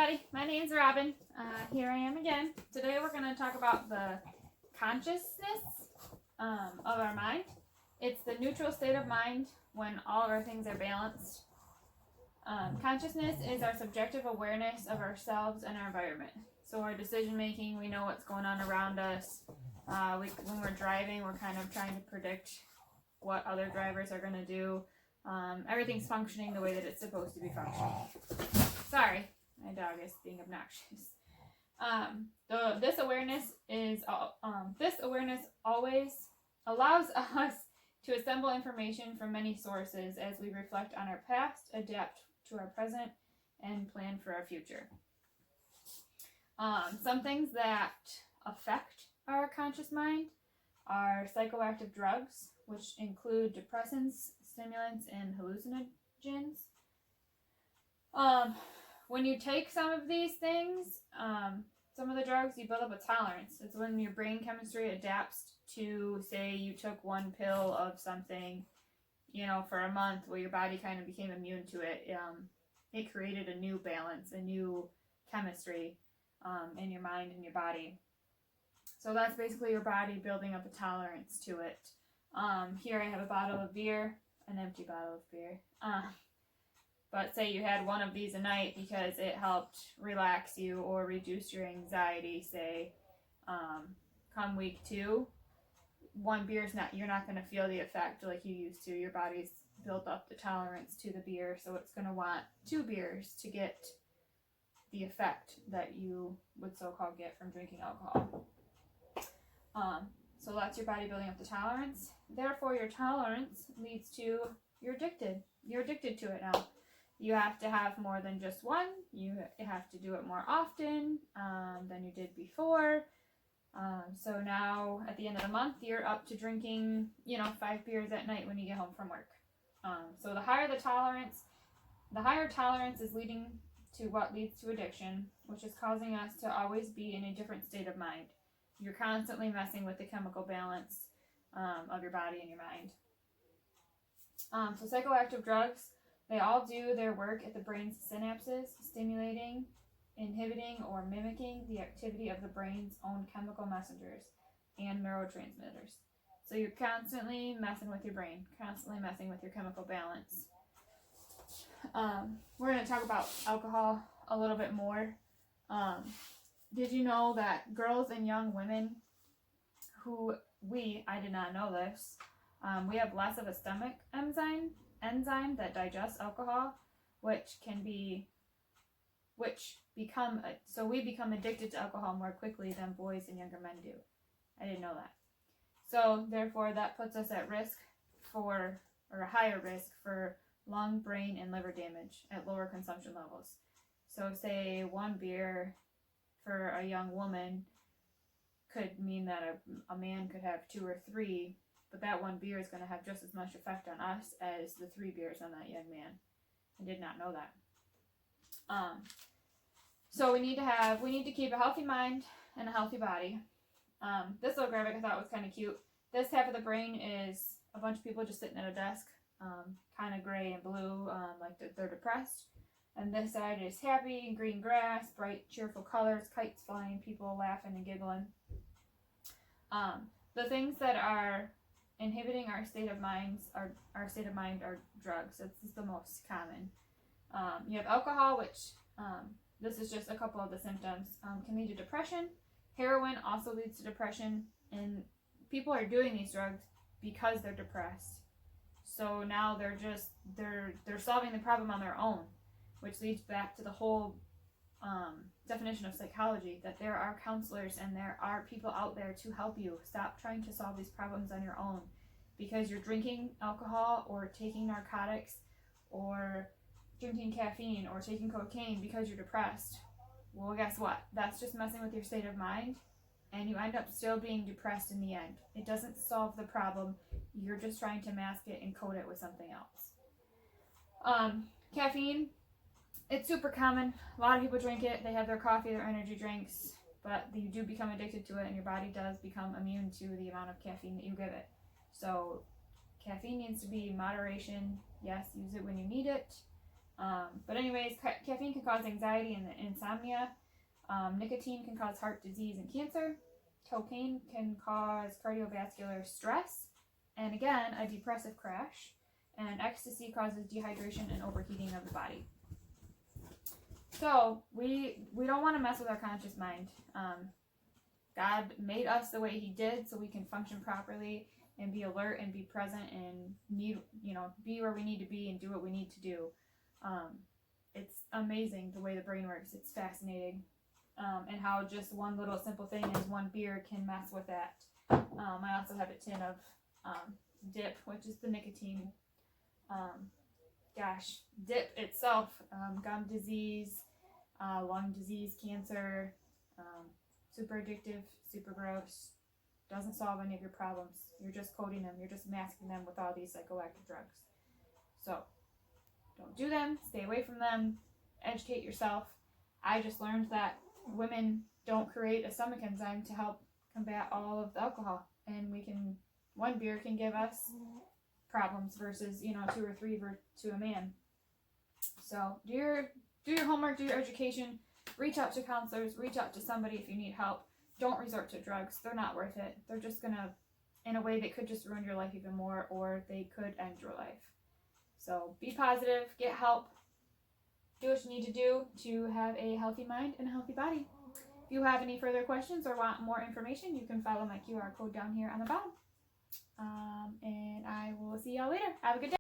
everybody, my name's Robin. Here I am again. Today we're going to talk about the consciousness of our mind. It's the neutral state of mind when all of our things are balanced. Consciousness is our subjective awareness of ourselves and our environment. So our decision making, we know what's going on around us. When we're driving, we're kind of trying to predict what other drivers are going to do. Everything's functioning the way that it's supposed to be functioning. Sorry, my dog is being obnoxious. This awareness always allows us to assemble information from many sources as we reflect on our past, adapt to our present, and plan for our future. Some things that affect our conscious mind are psychoactive drugs, which include depressants, stimulants, and hallucinogens. When you take some of these things, some of the drugs, you build up a tolerance. It's when your brain chemistry adapts to, say, you took one pill of something, for a month, where your body kind of became immune to it. It created a new balance, a new chemistry in your mind and your body. So that's basically your body building up a tolerance to it. Here I have a bottle of beer, an empty bottle of beer. But say you had one of these a night because it helped relax you or reduce your anxiety, say, come week 2, one beer's you're not going to feel the effect like you used to. Your body's built up the tolerance to the beer, so it's going to want 2 beers to get the effect that you would so-called get from drinking alcohol. So that's your body building up the tolerance. Therefore, your tolerance leads to you're addicted. You're addicted to it now. You have to have more than just one. You have to do it more often than you did before. So now at the end of the month, you're up to drinking, 5 beers at night when you get home from work. So the higher the tolerance is leading to what leads to addiction, which is causing us to always be in a different state of mind. You're constantly messing with the chemical balance of your body and your mind. So psychoactive drugs, they all do their work at the brain's synapses, stimulating, inhibiting, or mimicking the activity of the brain's own chemical messengers and neurotransmitters. So you're constantly messing with your brain, constantly messing with your chemical balance. We're going to talk about alcohol a little bit more. Did you know that girls and young women I did not know this, we have less of a stomach enzyme that digests alcohol, so we become addicted to alcohol more quickly than boys and younger men do. I didn't know that. So therefore that puts us at risk or a higher risk for lung, brain, and liver damage at lower consumption levels. So say 1 beer for a young woman could mean that a man could have 2 or 3, but that 1 beer is going to have just as much effect on us as the 3 beers on that young man. I did not know that. So we need to keep a healthy mind and a healthy body. This little graphic I thought was kind of cute. This half of the brain is a bunch of people just sitting at a desk, kind of gray and blue, like they're depressed. And this side is happy, green grass, bright, cheerful colors, kites flying, people laughing and giggling. The things that are inhibiting our state of mind are drugs. This is the most common. You have alcohol, which this is just a couple of the symptoms. Can lead to depression. Heroin also leads to depression, and people are doing these drugs because they're depressed. So now they're solving the problem on their own, which leads back to the whole definition of psychology, that there are counselors and there are people out there to help you. Stop trying to solve these problems on your own because you're drinking alcohol or taking narcotics or drinking caffeine or taking cocaine because you're depressed. Well, guess what? That's just messing with your state of mind, and you end up still being depressed in the end. It doesn't solve the problem. You're just trying to mask it and coat it with something else. Caffeine, it's super common. A lot of people drink it. They have their coffee, their energy drinks, but you do become addicted to it, and your body does become immune to the amount of caffeine that you give it. So caffeine needs to be in moderation. Yes, use it when you need it. But anyways, caffeine can cause anxiety and insomnia. Nicotine can cause heart disease and cancer. Cocaine can cause cardiovascular stress, and again, a depressive crash. And ecstasy causes dehydration and overheating of the body. So we don't want to mess with our conscious mind. God made us the way He did so we can function properly and be alert and be present and be where we need to be and do what we need to do. It's amazing the way the brain works. It's fascinating. And how just one little simple thing as one beer can mess with that. I also have a tin of dip, which is the nicotine. Dip itself, gum disease, lung disease, cancer, super addictive, super gross, doesn't solve any of your problems. You're just coating them, you're just masking them with all these psychoactive drugs. So, don't do them, stay away from them, educate yourself. I just learned that women don't create a stomach enzyme to help combat all of the alcohol, and one beer can give us problems versus 2 or 3 to a man. So do your homework, do your education, reach out to counselors, reach out to somebody if you need help. Don't resort to drugs. They're not worth it. They're just gonna, in a way, they could just ruin your life even more, or they could end your life. So be positive, get help, do what you need to do to have a healthy mind and a healthy body. If you have any further questions or want more information, you can follow my QR code down here on the bottom. And I will see y'all later. Have a good day.